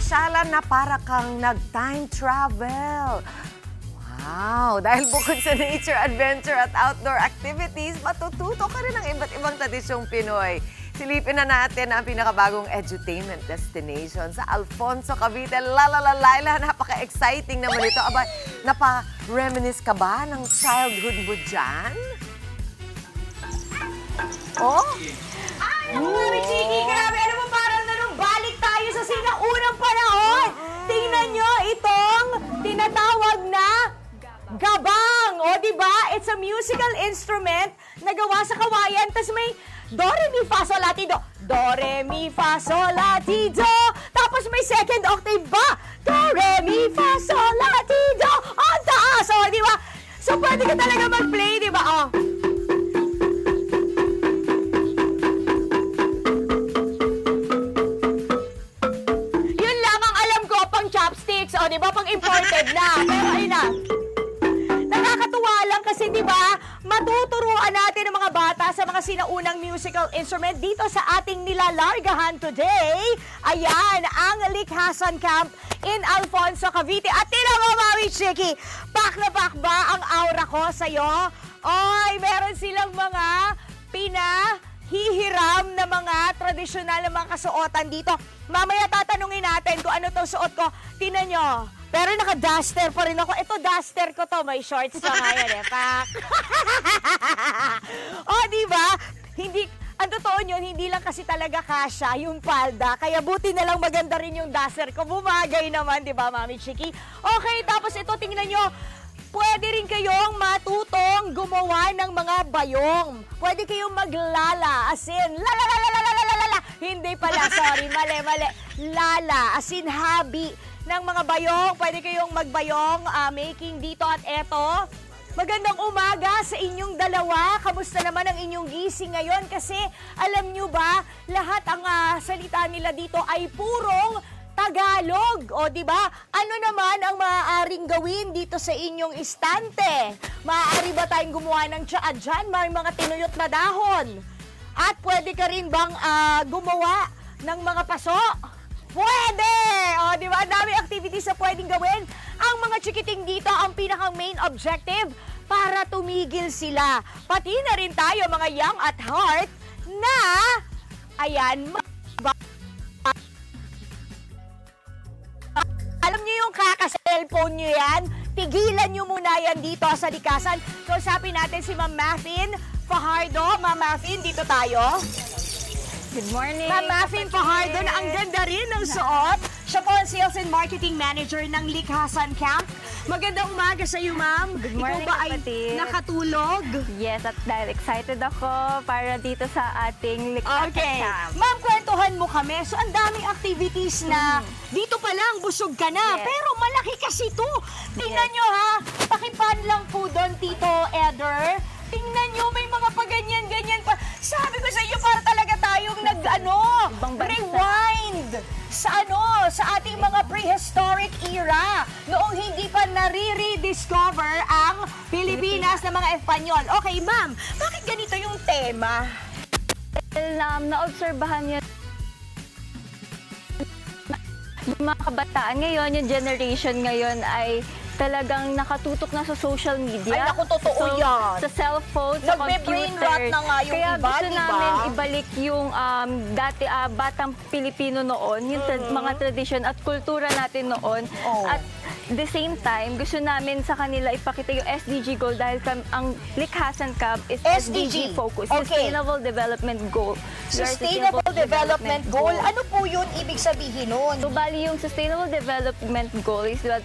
pasyalan na para kang nag-time travel. Wow! Dahil bukod sa nature, adventure at outdoor activities, matututo ka rin ng iba't ibang tradisyong Pinoy. Silipin na natin ang pinakabagong edutainment destination sa Alfonso, Cavite. Laila, napaka-exciting naman ito. Aba, napa-reminisce ka ba ng childhood mo dyan? Oh? Mami Chiki, grabe! Alam mo, parang balik tayo sa sinaunang panahon! Tingnan nyo itong tinatawag na gabang! O, diba? It's a musical instrument na gawa sa kawayan. Tapos may do, re, mi, fa, sol, la, ti, do. Do, re, mi, fa, sol, la, ti, do. Tapos may second octave ba? Do, re, mi, fa, sol, la, ti, do. Ang taas! O, diba? So, pwede ka talaga mag-play, diba? O. Yun lang ang alam ko, pang chopsticks. O, diba? Pang imported na. Pero, ayun na. Nakakatuwa lang kasi, di ba, matuturuan natin ang mga bata sa mga sinaunang musical instrument dito sa ating nilalargahan today. Ayan, ang Likhasan Camp in Alfonso, Cavite. At tira mo, Mami Chiki, pak na pak ba ang aura ko sa'yo? Oy, meron silang mga pinahihiram na mga tradisyonal na mga kasuotan dito. Mamaya tatanungin natin kung ano itong suot ko. Tinan nyo. Pero naka-duster pa rin ako. Ito, duster ko to. May shorts pa nga yan eh. Pak! O, diba? Hindi, ang totoo yun, hindi lang kasi talaga kasya yung palda. Kaya buti na lang maganda rin yung duster ko. Bumagay naman, diba, Mami Chiki? Okay, tapos ito, tingnan nyo. Pwede rin kayong matutong gumawa ng mga bayong. Pwede kayong maglala, as in, lala. Hindi pala, sorry, mali. Lala, as in, hobby ng mga bayong. Pwede kayong magbayong, making dito at eto. Magandang umaga sa inyong dalawa. Kamusta naman ang inyong gising ngayon? Kasi alam nyo ba, lahat ang salita nila dito ay purong Tagalog. O, di ba? Ano naman ang maaaring gawin dito sa inyong istante? Maaari ba tayong gumawa ng tsaa dyan? May mga tinuyot na dahon. At pwede ka rin bang gumawa ng mga paso? Pwede! O, di ba? Ang dami activities na pwedeng gawin. Ang mga chikiting dito, ang pinakang main objective, para tumigil sila. Pati na rin tayo, mga young at heart, na, ayan, alam niyo yung kaka-cellphone niyo yan? Tigilan niyo muna yan dito sa Likhasan. Kausapin natin si Ma'am Maffin Fajardo. Ma'am Maffin, dito tayo. Good morning. Ma'am Maffin Fajardo, na ang ganda rin ng suot. Siya po ang Sales and Marketing Manager ng Likhasan Camp. Magandang umaga sa iyo, ma'am. Good morning, Ikaw ba ay kapatid. nakatulog? Yes, at dahil excited ako para dito sa ating Likhasan Okay. Camp. Ma'am, kwentuhan mo kami. So, ang daming activities na dito pa lang, busog ka na. Yes. Pero malaki kasi ito. Tingnan nyo ha. Pakipan lang po doon, Tito Eder. Tingnan nyo, may mga paganyan-ganyan pa. Sabi ko sa inyo, para talaga tayong Ibang bansa. rewind sa ating mga prehistoric era. Noong hindi pa nare-rediscover ang Pilipinas ng mga Espanyol. Okay, ma'am, bakit ganito yung tema? Naobserbahan niyo yung mga kabataan ngayon, yung generation ngayon ay talagang nakatutok na sa social media. Ay, naku, totoo yan. Sa cellphone, sa Nagbe-brain computer. rot na nga yung Kaya iba, gusto di ba? namin ibalik yung dati batang Pilipino noon, yung mga tradisyon at kultura natin noon. Oh. At the same time, gusto namin sa kanila ipakita yung SDG goal dahil ang Likhasan Camp is SDG. SDG focus, Okay. Sustainable Development Goal. We are Sustainable Development Goal. Ano po yun ibig sabihin nun? So, bali yung Sustainable Development Goal is that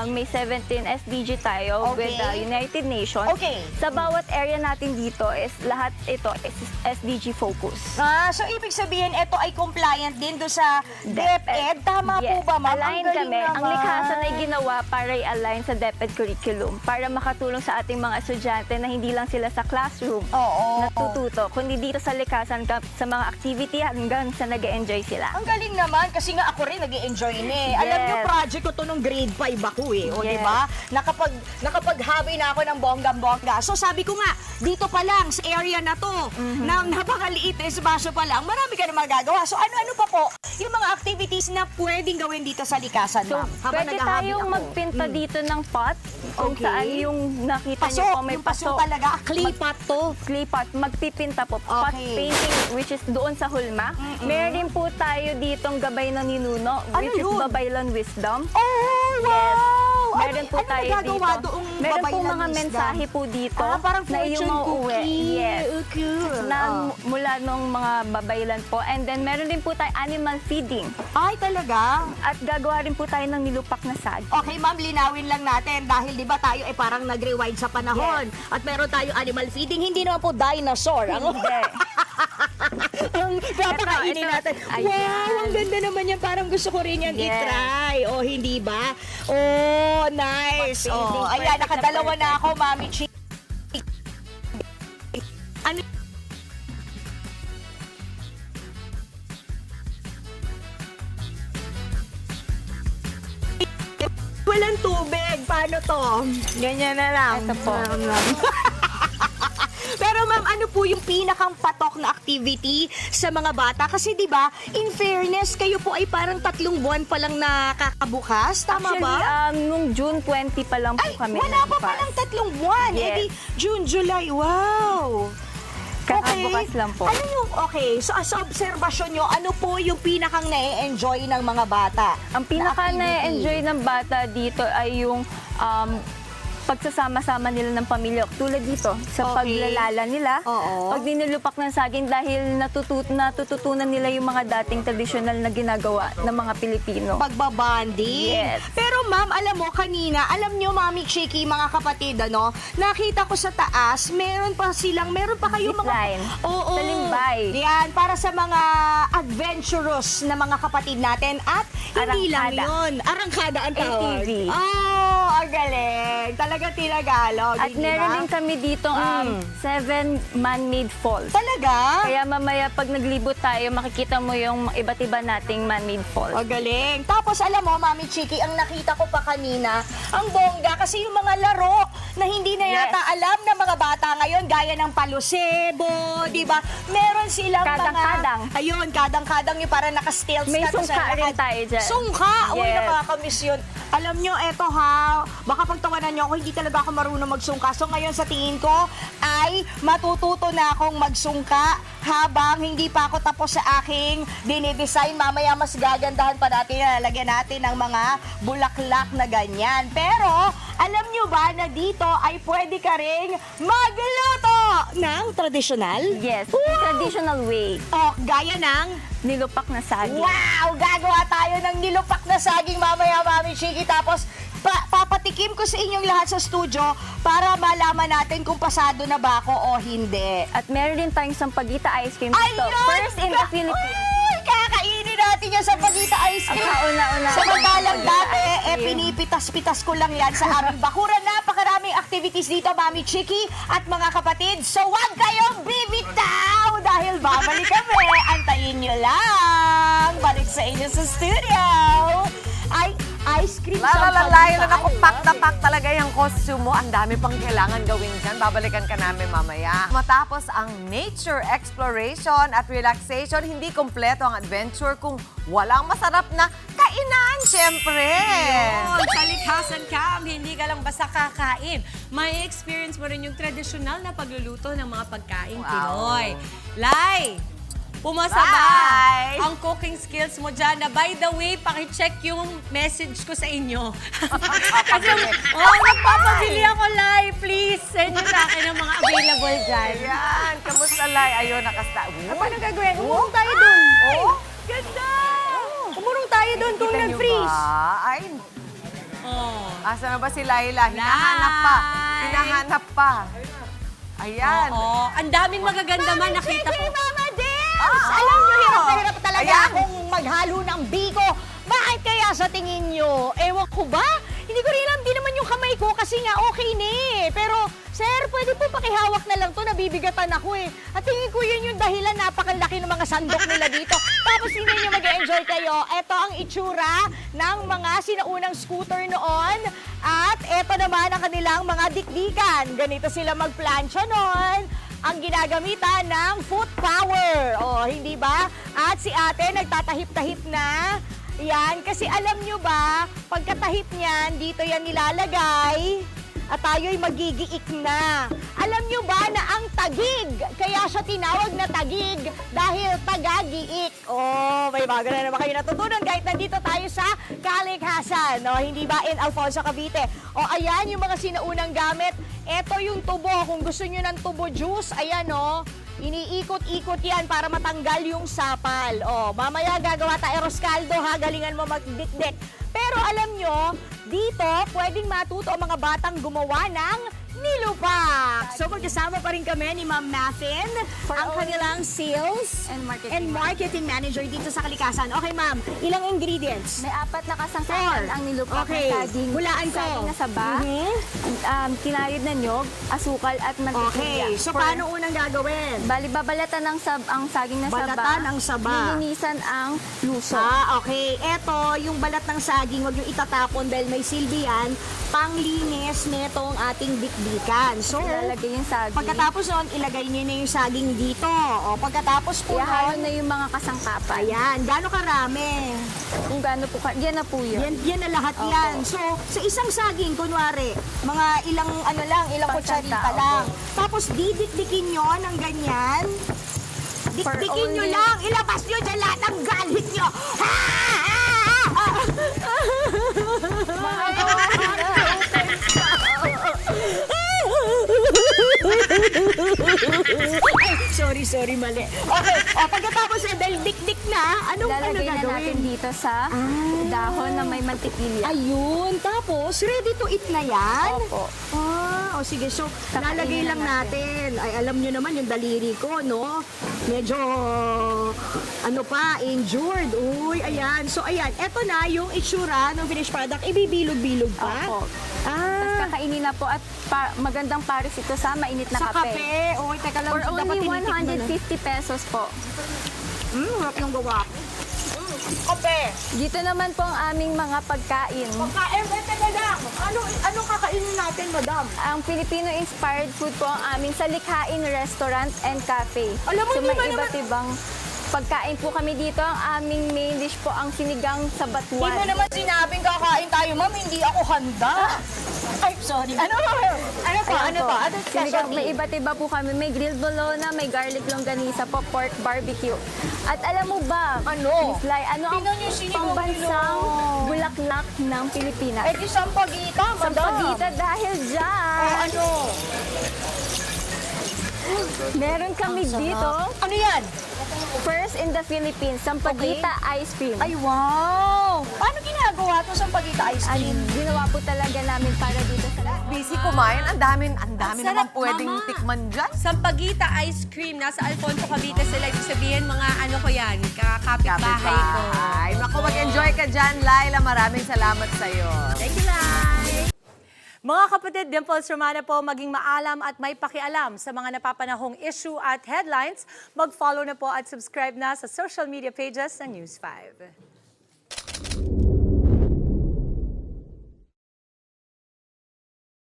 may 17 SDG tayo Okay. with the United Nations. Okay. Sa bawat area natin dito is lahat ito is SDG focus. So ibig sabihin, ito ay compliant din do sa DepEd. Tama Yes, po ba, ma'am? align Ang galing kami. Ang naman. Likhasan ay ginawa para i-align sa DepEd curriculum para makatulong sa ating mga estudyante na hindi lang sila sa classroom Oo. natututo, kundi dito sa Likhasan Camp sa mga activity hanggang sa nag-e-enjoy sila. Ang galing naman kasi nga ako rin nag-i-enjoy na eh. Alam niyo, Yes. project ko to nung grade 5 ako eh. O, Yes. di ba? Nakapag-hobby na ako ng bonggang-bongga. So sabi ko nga, dito pa lang sa area na to, na napakaliit na espasyo pa lang, marami ka na magagawa. So ano-ano pa po yung mga activities na pwedeng gawin dito sa likasan, So, ma'am? Habang pwede naghahabi tayong ako. magpinta dito ng pot. Kung Okay. saan yung nakita Paso, niyo po may yung paso paso. talaga. Clay pot to. Clay pot, magpipinta po. Pot Okay. painting, which is doon sa hulma. Meron din po tayo ditong gabay ng ninuno, Ano which is yun? Babaylan Wisdom. Oh, wow! Meron po ano tayo nagagawa dito. doong Meron po babaylan mga wisdom? mensahe po dito Parang na iyong fortune mauuwi. cookie. Yes. Okay. Na mula nung mga babaylan po. And then meron din po tayo animal feeding. Ay, talaga? At gagawa rin po tayo ng nilupak na sag. Okay, ma'am, linawin lang natin dahil 'di ba tayo ay parang nag-rewind sa panahon at meron tayo animal feeding, hindi naman po dinosaur. Hindi. Ang papakainin Ito. natin. Ayan. Wow, ang ganda naman yan. Parang gusto ko rin yan Yes. i-try. O, hindi ba? Oh, nice. Painting, Oh, ayan, perfect na nakadalawa na perfect. ako, Mami Chi. Ano? Walang tubig. Paano to? Ganyan na lang. Ito po. Pero ma'am, ano po yung pinakang patok na activity sa mga bata? Kasi 'di ba, in fairness, kayo po ay parang 3 buwan pa lang nakakabukas, tama Actually, ba? nung June 20 pa lang po Ay, kami wala pa nagbukas. palang 3 buwan. Yes. Eh di, June, July, wow! Kakabukas lang po. Ano yung, okay, so sa obserbasyon nyo, ano po yung pinakang na-enjoy ng mga bata? Ang pinaka na activity? na-enjoy ng bata dito ay yung pagsasama-sama nila ng pamilya. Tulad dito, sa Okay. paglalala nila. Oo. Pag nilupak ng saging dahil natututunan nila yung mga dating tradisyonal na ginagawa ng mga Pilipino. Pagbabanding. Yes. Pero ma'am, alam mo kanina, alam nyo Mami Chiki, mga kapatid, ano, nakita ko sa taas, meron pa kayong mga... Zipline. Oo. Sa Limbay. Yan, para sa mga adventurous na mga kapatid natin at hindi lang Arangkada. yun. Arangkada ang tawag. ATV. Oh, ang galing. Talaga tinagalog. At hindi meron ba? din kami dito 7 man-made falls. Talaga? Kaya mamaya pag naglibot tayo, makikita mo yung iba't iba nating man-made falls. O, galing. Tapos, alam mo, Mami Chiki, ang nakita ko pa kanina, ang bongga, kasi yung mga laro na hindi na yata Yes. alam ng mga bata ngayon, gaya ng palusebo, di ba? Meron silang Kadang-kadang. mga... Ayun, kadang-kadang yung parang naka-stilts May na to sungka rin tayo dyan. Sungka! Uy, Yes. nakakamiss yun. Alam nyo, eto ha, baka pagtawanan nyo ako, hindi talaga ako marunong magsungka. So ngayon sa tingin ko ay matututo na akong magsungka habang hindi pa ako tapos sa aking dinidesign. Mamaya mas gagandahan pa natin, lalagyan natin ng mga bulaklak na ganyan. Pero alam nyo ba na dito ay pwede ka ring magluto ng tradisyonal? Yes, Wow! traditional way. O, gaya ng Nilupak na saging. wow! Gagawa tayo ng nilupak na saging mamaya, Mami Chiki. Tapos, papatikim ko sa inyong lahat sa studio para malaman natin kung pasado na ba ako o hindi. At meron din tayong sampagita ice cream dito. Ayun! First in the Philippines. Uy, kakainin natin yung sampagita ice cream. Ang kauna-una. Samantalang dati, Ice cream. pinipitas-pitas ko lang yan sa aming bakuran. Napakaraming activities dito, Mami Chiki at mga kapatid. So, wag kayong bibitaw dahil babalik kami. Antayin nyo lang. Balik sa inyo sa studio. Ay, ice cream Lalalayo na sampagita. naku, pack na pack talaga yung costume mo. Ang dami pang kailangan gawin dyan. Babalikan ka namin mamaya. Matapos ang nature exploration at relaxation, hindi kompleto ang adventure kung walang masarap na kainan, syempre. Yun, sa Likhasan Camp, hindi ka lang basta kakain. May experience mo rin yung tradisyonal na pagluluto ng mga pagkain Wow. Pinoy. Lai, pumasa ba Bye! ang cooking skills mo dyan? Na by the way, pakicheck yung message ko sa inyo. Kasi, nagpapabili ako, Lai. Please, send nyo sa akin ang mga available dyan. Ayan, kamusta, Lai? Ayun, nakasta. Paano gagawin? Umurong tayo dun. Oh, Ganda! Umurong tayo dun kung kita nyo nag-freeze. ba? Ay, Oh. asa na ba si Laila? Hinahanap pa. Hinahanap pa. Ayan. Oo. Ang daming magaganda man nakita ko. Mama Dance! Alam nyo, hirap na hirap talaga Ayan. akong maghalo ng biko. Bakit kaya sa tingin nyo? Ewan ko ba? Hindi ko rin alam, di naman yung kamay ko kasi nga okay na eh. Pero, sir, pwede po pakihawak na lang to, nabibigatan ako eh. At tingin ko yun yung dahilan, napakalaki ng mga sandok nila dito. Tapos hindi nyo mag-enjoy kayo. Ito ang itsura ng mga sinaunang scooter noon. At ito naman ang kanilang mga dikdikan. Ganito sila magplansya noon. ang ginagamitan ng foot power. O, hindi ba? At si ate nagtatahip-tahip na. Yan, kasi alam nyo ba, pagkatahip niyan, dito yan nilalagay at tayo'y magigiik na. Alam nyo ba na ang tagig, kaya siya tinawag na tagig dahil tagagiik. Oh, may bago na naman kayo natutunan kahit nandito tayo sa Kalikhasan, no? Hindi ba, in Alfonso, Cavite. O, ayan yung mga sinaunang gamit. Ito yung tubo, kung gusto nyo ng tubo juice, ayan, no? Iniikot-ikot yan para matanggal yung sapal. O, mamaya gagawa tayo Roscaldo, ha? Galingan mo magdikdik. Pero alam nyo, dito pwedeng matuto ang mga batang gumawa ng nilupak. So magkasama pa rin kami ni Ma'am Muffin, ang kanilang sales And marketing. marketing manager dito sa Kalikasan. Okay, Ma'am, ilang ingredients? May 4 na kasangkapan 4. ang nilupak Okay. na saging. Hulaan ko. Saging na saba, kinayod na nyog, asukal at mantikilya. Okay, so paano unang gagawin? Bali, babalatan ang saging na saba. Balatan ang saba. Lilinisan ang luso. Okay. Eto, yung balat ng saging, wag yung itatapon dahil may silbi yan, panglinis netong ating dikdikan. So, Ilalagay yung saging. pagkatapos nun, ilagay niyo na yung saging dito. O, pagkatapos po Ihalo nun, na yung mga kasangkapan. ayan, gaano karami? Kung gaano po, yan na po yun. Yan na lahat Opo. yan. So, sa isang saging, kunwari, mga ilang ilang Pagsanta, kutsarita lang. Tapos, didikdikin nyo ng ganyan. Dikdikin nyo only- lang. Ilabas nyo dyan lahat ng galit nyo. Ha! Ay, sorry, mali. Okay, pagkatapos dahil dikdik na, anong Lalagay na gagawin? natin dito sa dahon na may mantikilya. Ayun, tapos ready to eat na yan? Opo. O sige, so Kakainin lalagay na lang natin. Ay, alam nyo naman yung daliri ko, no? Medyo, ano pa, injured. Uy, ayan. So, ayan, eto na yung itsura ng finished product. Ibibilog-bilog pa. Opo. Ah, Kakainin na po at magandang pares ito sa mainit na sa kape. Uy, teka lang. For only dapat tinitikman na. 150 pesos po. Harap yung gawa ko. Kape. Dito naman po ang aming mga pagkain. Pagkain, teka lang. Ano kakainin natin, madam? Ang Filipino-inspired food po ang aming sa Likhain Restaurant and Cafe. Alam mo, so hindi may ba iba't ibang pagkain po kami dito. Ang aming main dish po ang sinigang sa Hindi mo batuan. naman sinabing kakain tayo, ma'am. Hindi ako handa. Ay, sorry. Ano pa? Sinigang, may iba't iba po kami. May grilled bologna, may garlic longganisa po, pork barbecue. At alam mo ba, Ano? Miss Lai, ano ang Tingnan niyo yung sinigang pambansang nila. bulaklak ng Pilipinas? Eh, di sampagita, madam. Sampagita dahil dyan. Ano? Meron kami dito, Ano yan? first in the Philippines, Sampaguita ice cream. Ay, wow! Paano ginagawa to sampagita ice Ang cream? ginawa po talaga namin para dito sa Busy kumain, ang dami Ang naman sarap, pwedeng Mama. tikman dyan. Sampaguita ice cream. Nasa Alfonso, Cavite sila. Ibig sabihin, mga ano ko yan, kakapit-bahay ko. Ay, naku, mag-enjoy ka dyan, Laila. Maraming salamat sa'yo. Thank you, Lai! Mga kapatid, Dimples Romana po, maging maalam at may pakialam sa mga napapanahong issue at headlines. Mag-follow na po at subscribe na sa social media pages ng News 5.